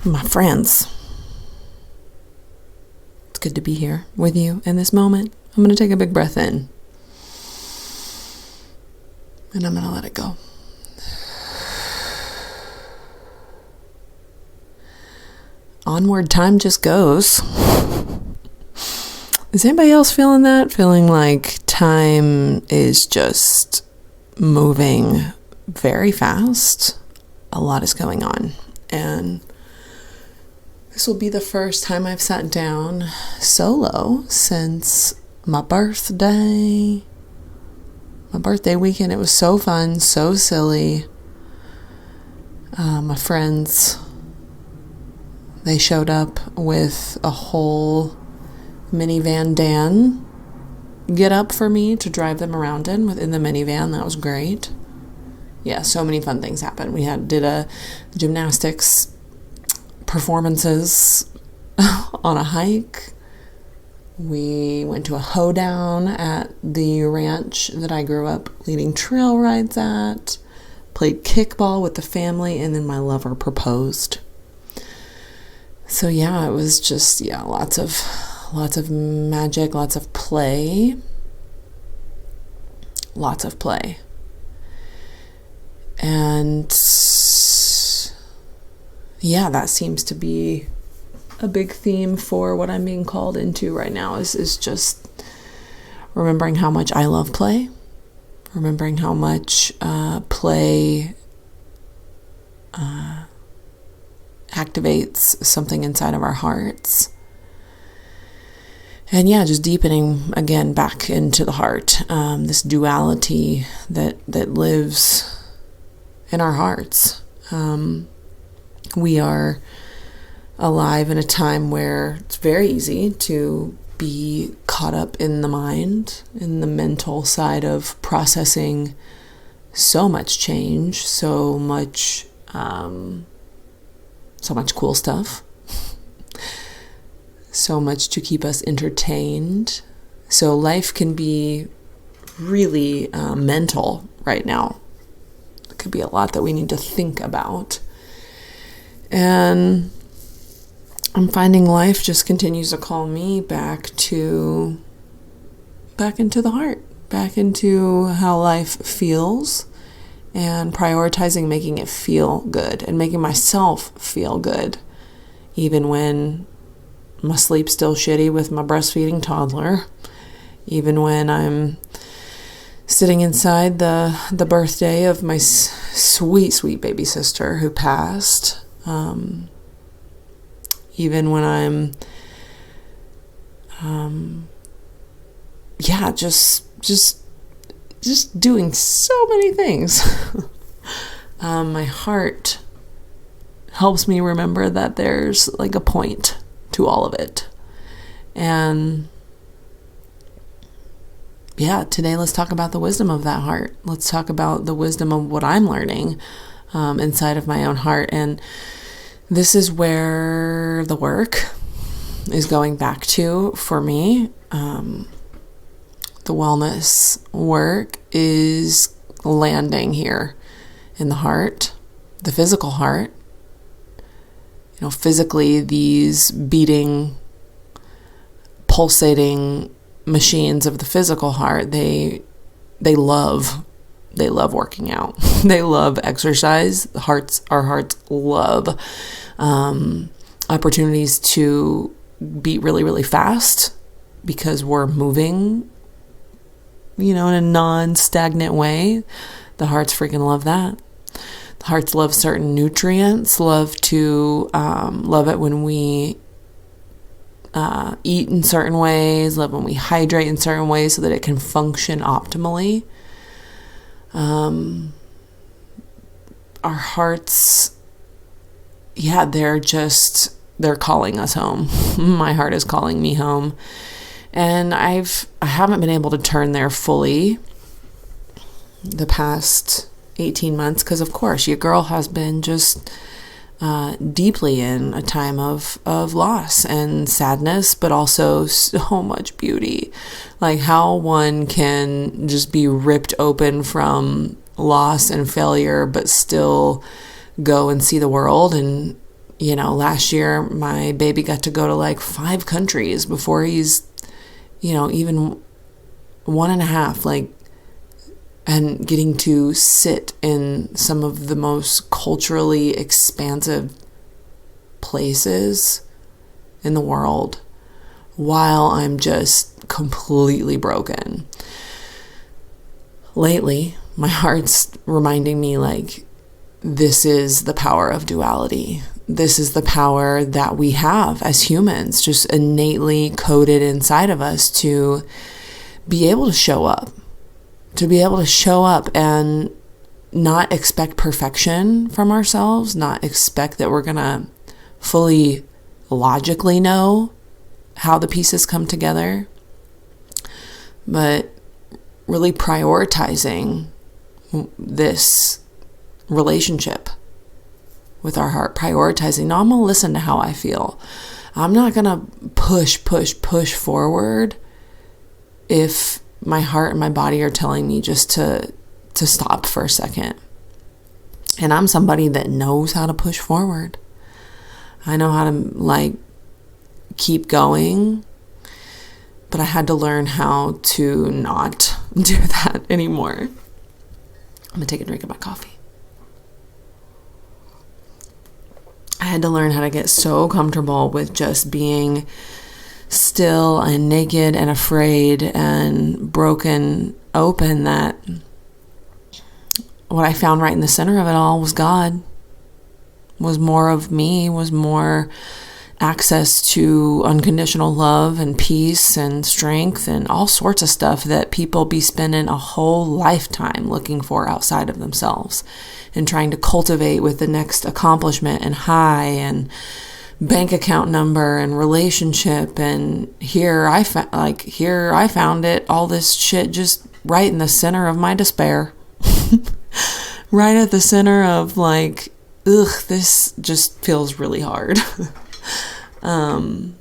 my friends. It's good to be here with you in this moment. I'm going to take a big breath in. And I'm going to let it go. Onward, time just goes. Is anybody else feeling that? Feeling like time is just moving very fast? A lot is going on. And this will be the first time I've sat down solo since my birthday. My birthday weekend. It was so fun, so silly. My friends, they showed up with a whole minivan Dan get up for me to drive them around within the minivan. That was great. Yeah, so many fun things happened. We did a gymnastics performances on a hike. We went to a hoedown at the ranch that I grew up leading trail rides at. Played kickball with the family, and then my lover proposed. So yeah, it was just lots of magic, lots of play. And yeah, that seems to be a big theme for what I'm being called into right now is just remembering how much I love play, remembering how much play activates something inside of our hearts. And yeah, just deepening again back into the heart, this duality that lives in our hearts. We are alive in a time where it's very easy to be caught up in the mind, in the mental side of processing so much change, so much cool stuff, so much to keep us entertained. So life can be really mental right now. It could be a lot that we need to think about. And I'm finding life just continues to call me back into the heart, back into how life feels, and prioritizing making it feel good and making myself feel good, even when my sleep's still shitty with my breastfeeding toddler, even when I'm sitting inside the birthday of my sweet baby sister who passed. Even when I'm, just doing so many things. My heart helps me remember that there's like a point to all of it. And yeah, today let's talk about the wisdom of that heart. Let's talk about the wisdom of what I'm learning inside of my own heart. And this is where the work is going back to for me. The wellness work is landing here in the heart, the physical heart. Physically, these beating, pulsating machines of the physical heart, they love working out. They love exercise. Our hearts love opportunities to beat really, really fast because we're moving, in a non-stagnant way. The hearts freaking love that. The hearts love certain nutrients, love it when we eat in certain ways, love when we hydrate in certain ways so that it can function optimally. Our hearts, they're calling us home. My heart is calling me home. And I haven't been able to turn there fully the past 18 months because, of course, your girl has been just deeply in a time of loss and sadness, but also so much beauty. Like how one can just be ripped open from loss and failure, but still go and see the world and Last year my baby got to go to like 5 countries before he's, even 1.5, like, and getting to sit in some of the most culturally expansive places in the world while I'm just completely broken. Lately, my heart's reminding me, like, this is the power of duality. This is the power that we have as humans, just innately coded inside of us to be able to show up. To be able to show up and not expect perfection from ourselves, not expect that we're going to fully logically know how the pieces come together, but really prioritizing this relationship with our heart, prioritizing, no, I'm going to listen to how I feel. I'm not going to push forward if my heart and my body are telling me just to stop for a second. And I'm somebody that knows how to push forward. I know how to, like, keep going, but I had to learn how to not do that anymore. I'm going to take a drink of my coffee. I had to learn how to get so comfortable with just being still and naked and afraid and broken open that what I found right in the center of it all was God, was more of me, was more access to unconditional love and peace and strength and all sorts of stuff that people be spending a whole lifetime looking for outside of themselves and trying to cultivate with the next accomplishment and high and bank account number and relationship. And here I found it, all this shit just right in the center of my despair. Right at the center of, like, this just feels really hard. And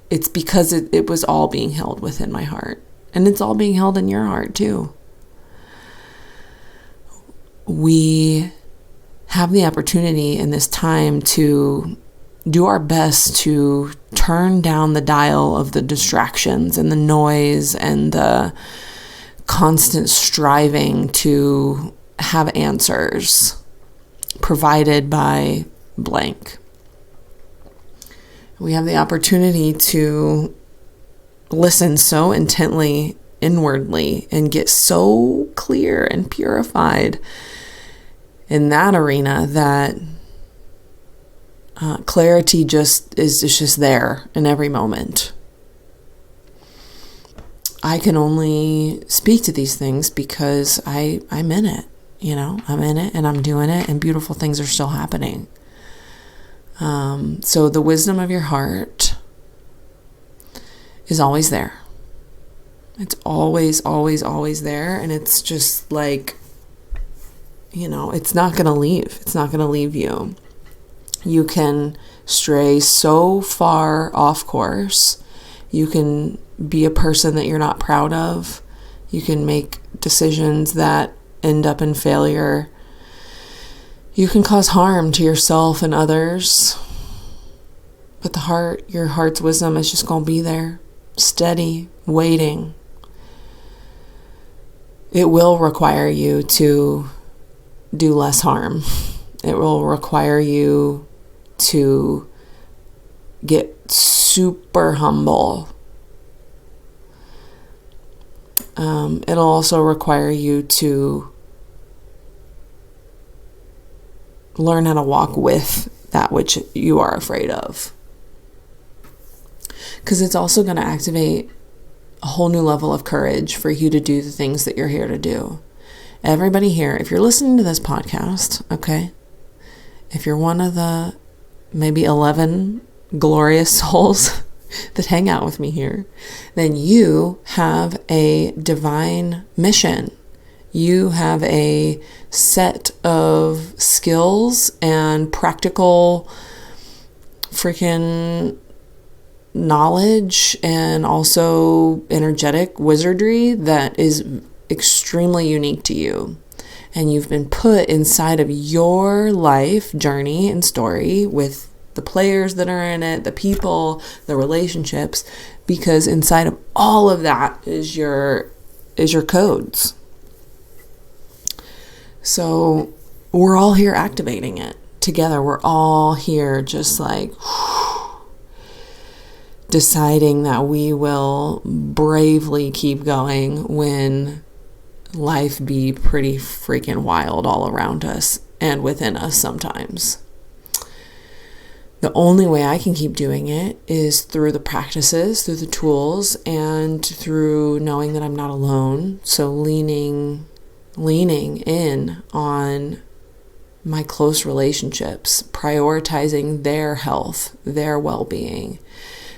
it's because it was all being held within my heart, and it's all being held in your heart too. We have the opportunity in this time to do our best to turn down the dial of the distractions and the noise and the constant striving to have answers provided by blank. We have the opportunity to listen so intently inwardly and get so clear and purified in that arena that clarity is just there in every moment. I can only speak to these things because I'm in it. I'm in it and I'm doing it, and beautiful things are still happening. So the wisdom of your heart is always there. It's always, always, always there. And it's just like, it's not going to leave. It's not going to leave you. You can stray so far off course. You can be a person that you're not proud of. You can make decisions that end up in failure. You can cause harm to yourself and others. But your heart's wisdom is just going to be there, steady, waiting. It will require you to do less harm. It will require you to get super humble. It'll also require you to learn how to walk with that which you are afraid of. Because it's also going to activate a whole new level of courage for you to do the things that you're here to do. Everybody here, if you're listening to this podcast, okay, if you're one of the maybe 11 glorious souls that hang out with me here, then you have a divine mission. You have a set of skills and practical freaking knowledge and also energetic wizardry that is extremely unique to you. and you've been put inside of your life journey and story with the players that are in it, the people, the relationships, because inside of all of that is your codes. So we're all here activating it together. We're all here just like deciding that we will bravely keep going when life be pretty freaking wild all around us and within us sometimes. The only way I can keep doing it is through the practices, through the tools, and through knowing that I'm not alone. So leaning in on my close relationships, prioritizing their health, their well-being.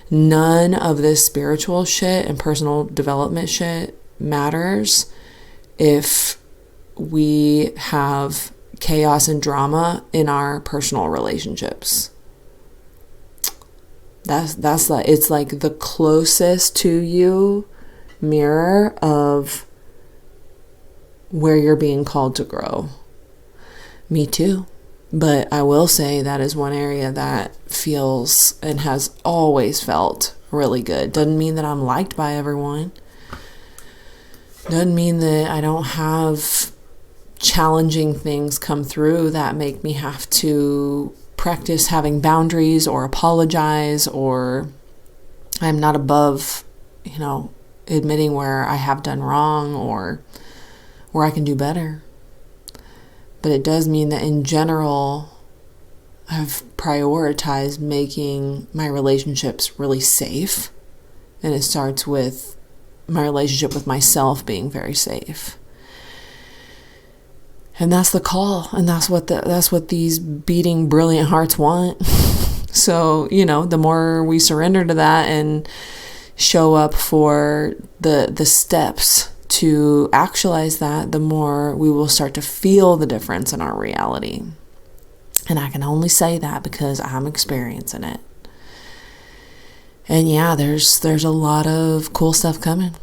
None of this spiritual shit and personal development shit matters if we have chaos and drama in our personal relationships. That's like, it's like the closest to you mirror of where you're being called to grow. Me too. But I will say that is one area that feels and has always felt really good. Doesn't mean that I'm liked by everyone. Doesn't mean that I don't have challenging things come through that make me have to practice having boundaries or apologize, or I'm not above, admitting where I have done wrong or where I can do better. But it does mean that in general, I've prioritized making my relationships really safe. And it starts with my relationship with myself being very safe. And that's the call. And that's what these beating brilliant hearts want. So, the more we surrender to that and show up for the steps to actualize that, the more we will start to feel the difference in our reality. And I can only say that because I'm experiencing it. And yeah, there's a lot of cool stuff coming.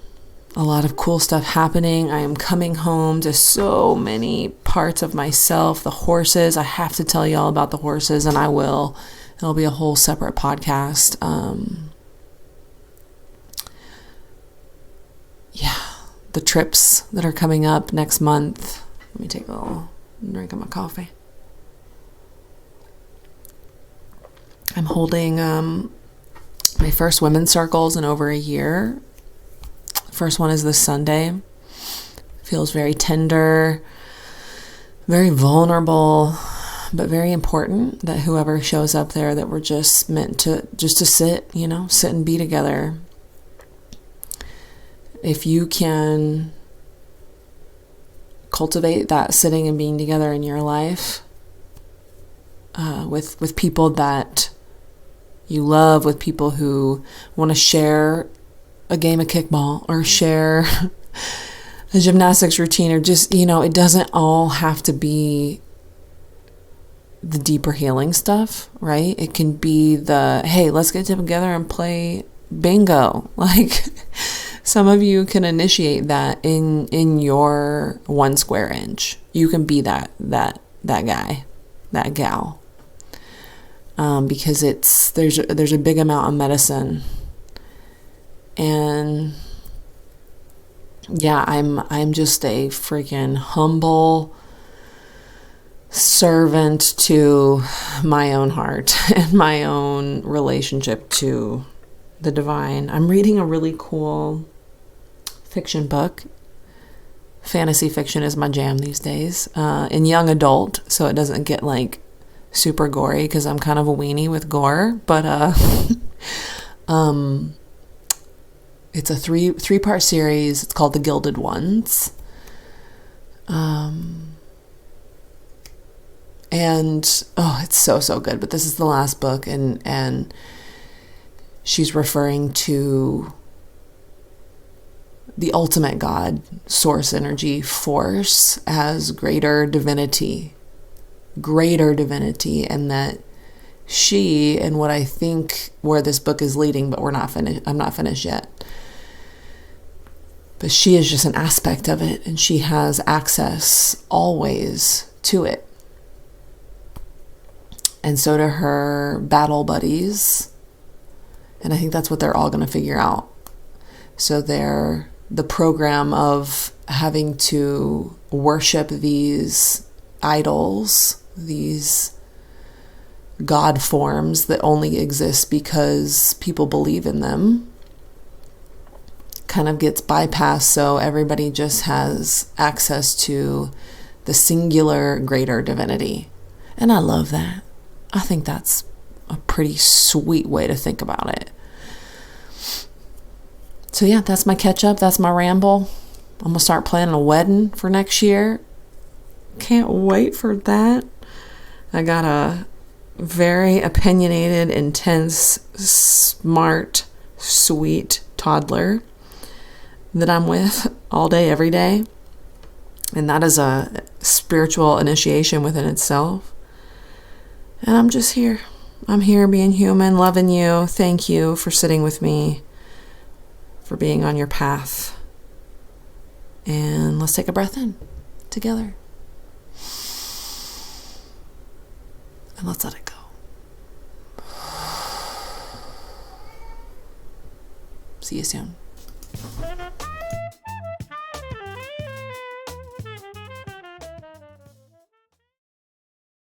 A lot of cool stuff happening. I am coming home to so many parts of myself. The horses, I have to tell you all about the horses, and I will. It'll be a whole separate podcast. The trips that are coming up next month. Let me take a little drink of my coffee. I'm holding my first women's circles in over a year. First one is this Sunday. Feels very tender, very vulnerable, but very important that whoever shows up there, that we're just meant to sit, sit and be together. If you can cultivate that sitting and being together in your life, with people that you love, with people who want to share a game of kickball or share a gymnastics routine, or just, it doesn't all have to be the deeper healing stuff, right? It can be the, hey, let's get together and play bingo. Like, some of you can initiate that in your 1 square inch. You can be that guy, that gal. Because there's a big amount of medicine. And yeah, I'm just a freaking humble servant to my own heart and my own relationship to the divine. I'm reading a really cool fiction book. Fantasy fiction is my jam these days. In young adult, so it doesn't get like super gory, because I'm kind of a weenie with gore. But it's a three-part series. It's called The Gilded Ones. And it's so good. But this is the last book, and she's referring to the ultimate God, source energy, force, as greater divinity, and that she, and what I think where this book is leading, but I'm not finished yet. But she is just an aspect of it, and she has access always to it. And so do her battle buddies. And I think that's what they're all going to figure out. So the program of having to worship these idols, these God forms that only exist because people believe in them, kind of gets bypassed, so everybody just has access to the singular greater divinity. And I love that. I think that's a pretty sweet way to think about it. So yeah, that's my catch up. That's my ramble. I'm going to start planning a wedding for next year. Can't wait for that. I got a very opinionated, intense, smart, sweet toddler that I'm with all day, every day. And that is a spiritual initiation within itself. And I'm just here. I'm here being human, loving you. Thank you for sitting with me, for being on your path. And let's take a breath in together. And let's let it go. See you soon.